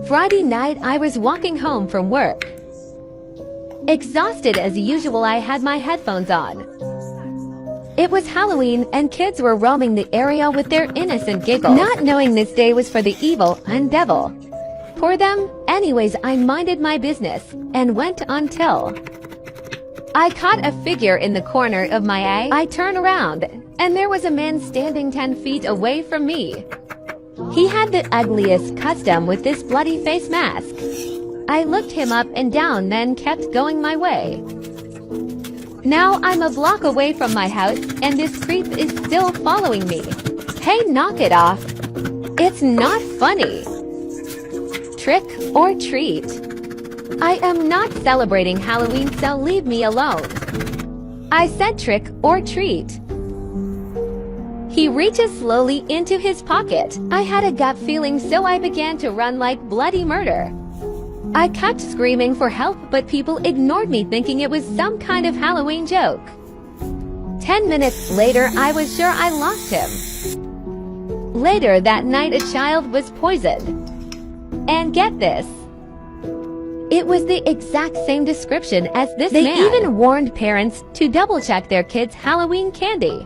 Friday night, I was walking home from work. Exhausted as usual, I had my headphones on. It was Halloween and kids were roaming the area with their innocent giggles, not knowing this day was for the evil and devil. Poor them. Anyways, I minded my business and went until I caught a figure in the corner of my eye. I turned around and there was a man standing 10 feet away from me. He had the ugliest costume with this bloody face mask. I looked him up and down, then kept going my way. Now I'm a block away from my house and this creep is still following me. Hey, knock it off. It's not funny. Trick or treat. I am not celebrating Halloween, so leave me alone. I said trick or treat. He reaches slowly into his pocket. I had a gut feeling, so I began to run like bloody murder. I kept screaming for help, but people ignored me, thinking it was some kind of Halloween joke. 10 minutes later, I was sure I lost him. Later that night, a child was poisoned. And get this, it was the exact same description as this man. They even warned parents to double-check their kids' Halloween candy.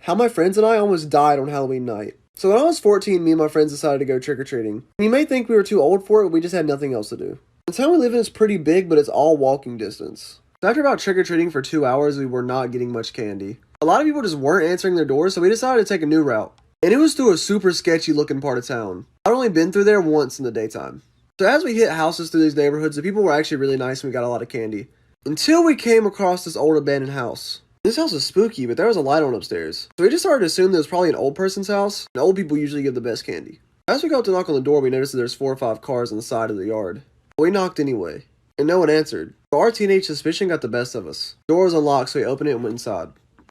How my friends and I almost died on Halloween night. So when I was 14, me and my friends decided to go trick-or-treating. You may think we were too old for it, but we just had nothing else to do. The town we live in is pretty big, but it's all walking distance. So after about trick-or-treating for 2 hours, we were not getting much candy. A lot of people just weren't answering their doors, so we decided to take a new route. And it was through a super sketchy looking part of town. I'd only been through there once in the daytime. So as we hit houses through these neighborhoods, the people were actually really nice and we got a lot of candy. Until we came across this old abandoned house. This house is spooky, but there was a light on upstairs. So we just started to assume that it was probably an old person's house, and old people usually give the best candy. As we go up to knock on the door, we noticed that there's 4 or 5 cars on the side of the yard. But we knocked anyway, and no one answered. So our teenage suspicion got the best of us. The door was unlocked, so we opened it and went inside.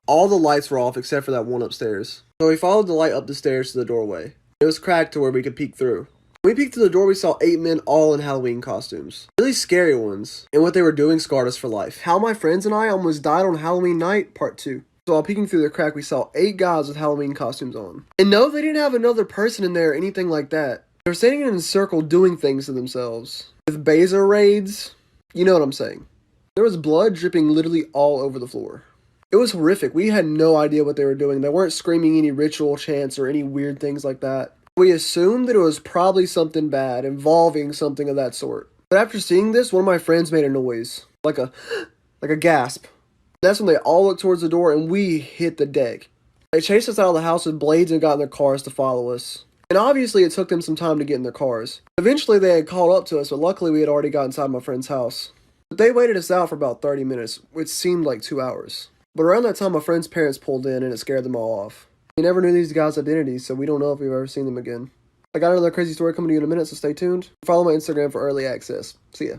All the lights were off except for that one upstairs. So we followed the light up the stairs to the doorway. It was cracked to where we could peek through. When we peeked through the door, we saw 8 men all in Halloween costumes. Really scary ones. And what they were doing scarred us for life. How my friends and I almost died on Halloween night, part 2. So while peeking through the crack, we saw 8 guys with Halloween costumes on. And no, they didn't have another person in there or anything like that. They were standing in a circle doing things to themselves. With Baser raids. You know what I'm saying. There was blood dripping literally all over the floor. It was horrific. We had no idea what they were doing. They weren't screaming any ritual chants or any weird things like that. We assumed that it was probably something bad, involving something of that sort. But after seeing this, one of my friends made a noise. Like a gasp. That's when they all looked towards the door and we hit the deck. They chased us out of the house with blades and got in their cars to follow us. And obviously it took them some time to get in their cars. Eventually they had called up to us, but luckily we had already got inside my friend's house. But they waited us out for about 30 minutes, which seemed like 2 hours. But around that time my friend's parents pulled in and it scared them all off. We never knew these guys' identities, so we don't know if we've ever seen them again. I got another crazy story coming to you in a minute, so stay tuned. Follow my Instagram for early access. See ya.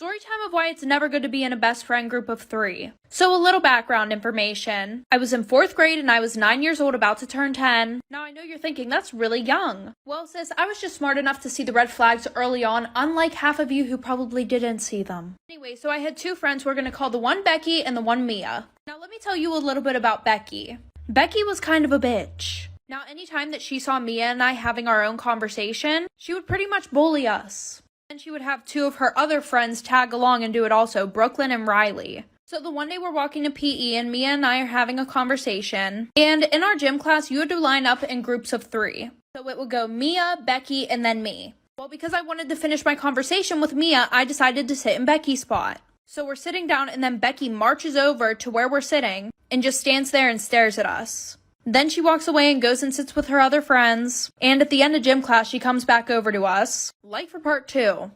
Storytime of why it's never good to be in a best friend group of 3. So a little background information. I was in 4th grade and I was 9 years old, about to turn 10. Now I know you're thinking, that's really young. Well, sis, I was just smart enough to see the red flags early on, unlike half of you who probably didn't see them. Anyway, so I had 2 friends we're going to call the one Becky and the one Mia. Now let me tell you a little bit about Becky. Becky was kind of a bitch. Now, anytime that she saw Mia and I having our own conversation, she would pretty much bully us. And she would have 2 of her other friends tag along and do it also, Brooklyn and Riley. So the one day we're walking to PE and Mia and I are having a conversation. And in our gym class, you had to line up in groups of 3. So it would go Mia, Becky, and then me. Well, because I wanted to finish my conversation with Mia, I decided to sit in Becky's spot. So we're sitting down and then Becky marches over to where we're sitting and just stands there and stares at us. Then she walks away and goes and sits with her other friends. And at the end of gym class, she comes back over to us. Like for part 2.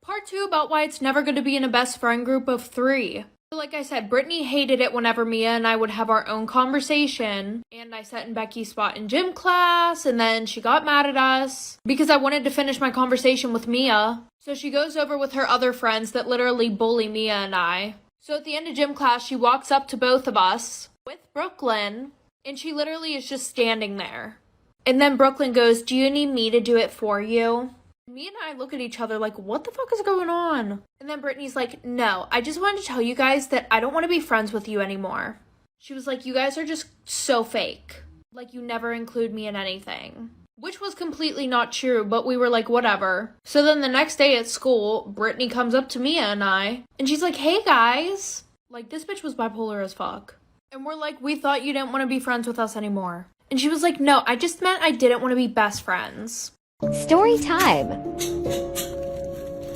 Part 2 about why it's never good to be in a best friend group of 3. So like I said, Brittany hated it whenever Mia and I would have our own conversation. And I sat in Becky's spot in gym class, and then she got mad at us because I wanted to finish my conversation with Mia. So she goes over with her other friends that literally bully Mia and I. So at the end of gym class, she walks up to both of us with Brooklyn, and she literally is just standing there. And then Brooklyn goes, "Do you need me to do it for you?" Me and I look at each other like, what the fuck is going on? And then Brittany's like, "No, I just wanted to tell you guys that I don't want to be friends with you anymore." She was like, "You guys are just so fake. Like, you never include me in anything." Which was completely not true, but we were like, whatever. So then the next day at school, Brittany comes up to Mia and I, and she's like, hey guys. Like, this bitch was bipolar as fuck. And we're like, we thought you didn't want to be friends with us anymore. And she was like, no, I just meant I didn't want to be best friends. Story time.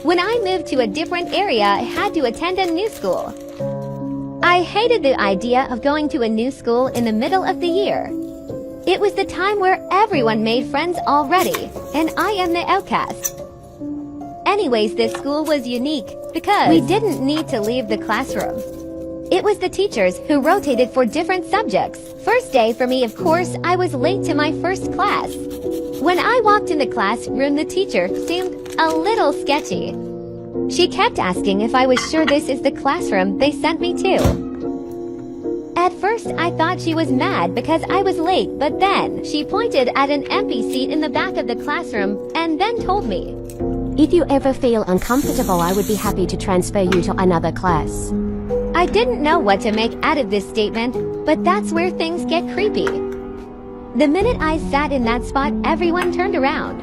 When I moved to a different area, I had to attend a new school. I hated the idea of going to a new school in the middle of the year. It was the time where everyone made friends already, and I am the outcast. Anyways, this school was unique because we didn't need to leave the classroom. It was the teachers who rotated for different subjects. First day for me, of course, I was late to my first class. When I walked in the classroom, the teacher seemed a little sketchy. She kept asking if I was sure this is the classroom they sent me to. At first, I thought she was mad because I was late, but then she pointed at an empty seat in the back of the classroom and then told me, "If you ever feel uncomfortable, I would be happy to transfer you to another class." I didn't know what to make out of this statement, but that's where things get creepy. The minute I sat in that spot, everyone turned around.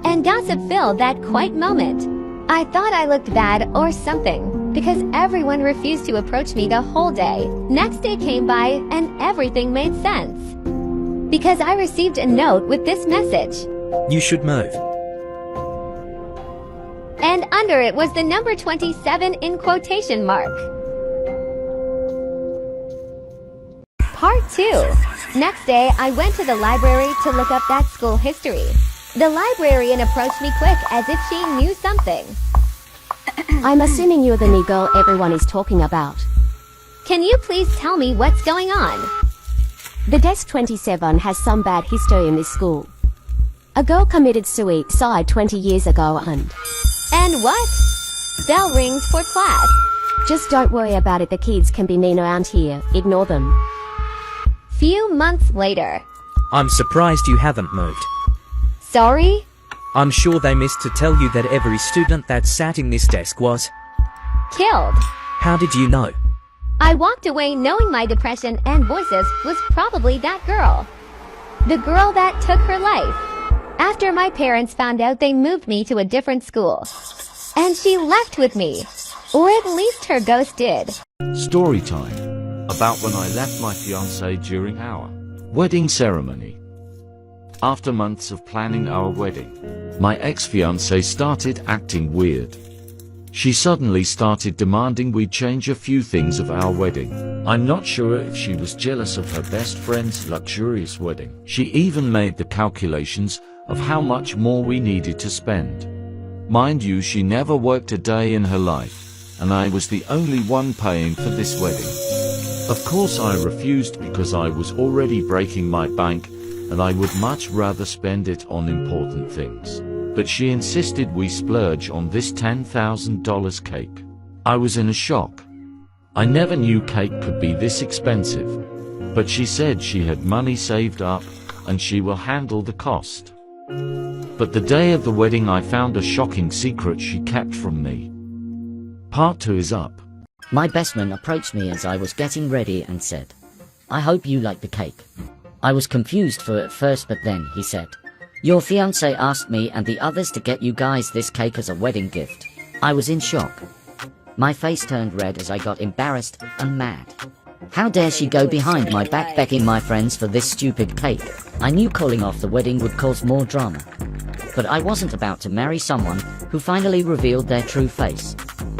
And gossip filled that quiet moment. I thought I looked bad or something, because everyone refused to approach me the whole day. Next day came by, and everything made sense. Because I received a note with this message. You should move. And under it was the number 27 in quotation mark. Part 2. Next day, I went to the library to look up that school history. The librarian approached me quick as if she knew something. I'm assuming you're the new girl everyone is talking about. Can you please tell me what's going on? The desk 27 has some bad history in this school. A girl committed suicide 20 years ago And what? Bell rings for class. Just don't worry about it, the kids can be mean around here, ignore them. Few months later. I'm surprised you haven't moved. Sorry? I'm sure they missed to tell you that every student that sat in this desk was Killed. How did you know? I walked away knowing my depression and voices was probably that girl. The girl that took her life. After my parents found out, they moved me to a different school. And she left with me. Or at least her ghost did. Storytime. About when I left my fiancée during our wedding ceremony. After months of planning our wedding, my ex-fiancée started acting weird. She suddenly started demanding we change a few things of our wedding. I'm not sure if she was jealous of her best friend's luxurious wedding. She even made the calculations of how much more we needed to spend. Mind you, she never worked a day in her life, and I was the only one paying for this wedding. Of course I refused because I was already breaking my bank and I would much rather spend it on important things. But she insisted we splurge on this $10,000 cake. I was in a shock. I never knew cake could be this expensive. But she said she had money saved up and she will handle the cost. But the day of the wedding I found a shocking secret she kept from me. Part 2 is up. My best man approached me as I was getting ready and said, "I hope you like the cake." I was confused for at first, but then he said, "Your fiancé asked me and the others to get you guys this cake as a wedding gift." I was in shock. My face turned red as I got embarrassed and mad. How dare she go behind my back begging my friends for this stupid cake? I knew calling off the wedding would cause more drama. But I wasn't about to marry someone who finally revealed their true face.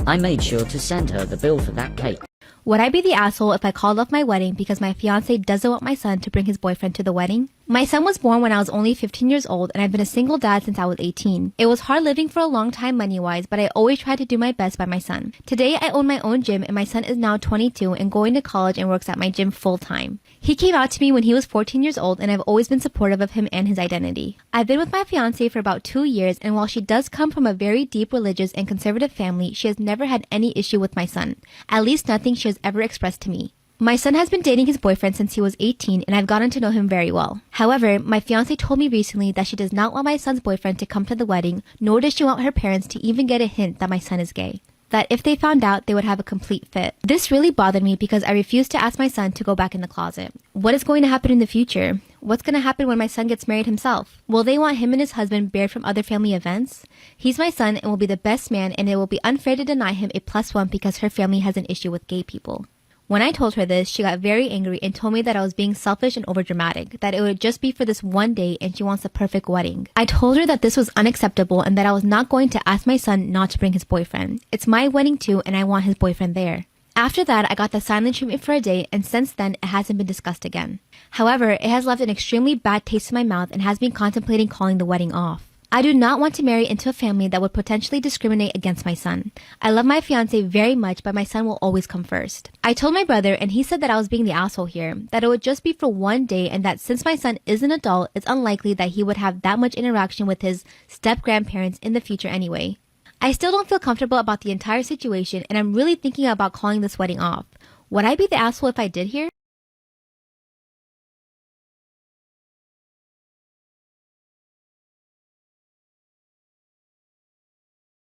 I made sure to send her the bill for that cake. Would I be the asshole if I called off my wedding because my fiance doesn't want my son to bring his boyfriend to the wedding? My son was born when I was only 15 years old, and I've been a single dad since I was 18. It was hard living for a long time money-wise, but I always tried to do my best by my son. Today, I own my own gym, and my son is now 22 and going to college and works at my gym full-time. He came out to me when he was 14 years old, and I've always been supportive of him and his identity. I've been with my fiance for about 2 years, and while she does come from a very deep religious and conservative family, she has never had any issue with my son. At least nothing she has ever expressed to me. My son has been dating his boyfriend since he was 18, and I've gotten to know him very well. However, my fiancé told me recently that she does not want my son's boyfriend to come to the wedding, nor does she want her parents to even get a hint that my son is gay. that if they found out, they would have a complete fit. This really bothered me because I refused to ask my son to go back in the closet. What is going to happen in the future? What's going to happen when my son gets married himself? Will they want him and his husband barred from other family events? He's my son and will be the best man, and it will be unfair to deny him a +1 because her family has an issue with gay people. When I told her this, she got very angry and told me that I was being selfish and overdramatic, that it would just be for this one day and she wants a perfect wedding. I told her that this was unacceptable and that I was not going to ask my son not to bring his boyfriend. It's my wedding too, and I want his boyfriend there. After that, I got the silent treatment for a day, and since then, it hasn't been discussed again. However, it has left an extremely bad taste in my mouth and has been contemplating calling the wedding off. I do not want to marry into a family that would potentially discriminate against my son. I love my fiance very much, but my son will always come first. I told my brother, and he said that I was being the asshole here, that it would just be for one day, and that since my son is an adult, it's unlikely that he would have that much interaction with his step-grandparents in the future anyway. I still don't feel comfortable about the entire situation, and I'm really thinking about calling this wedding off. Would I be the asshole if I did here?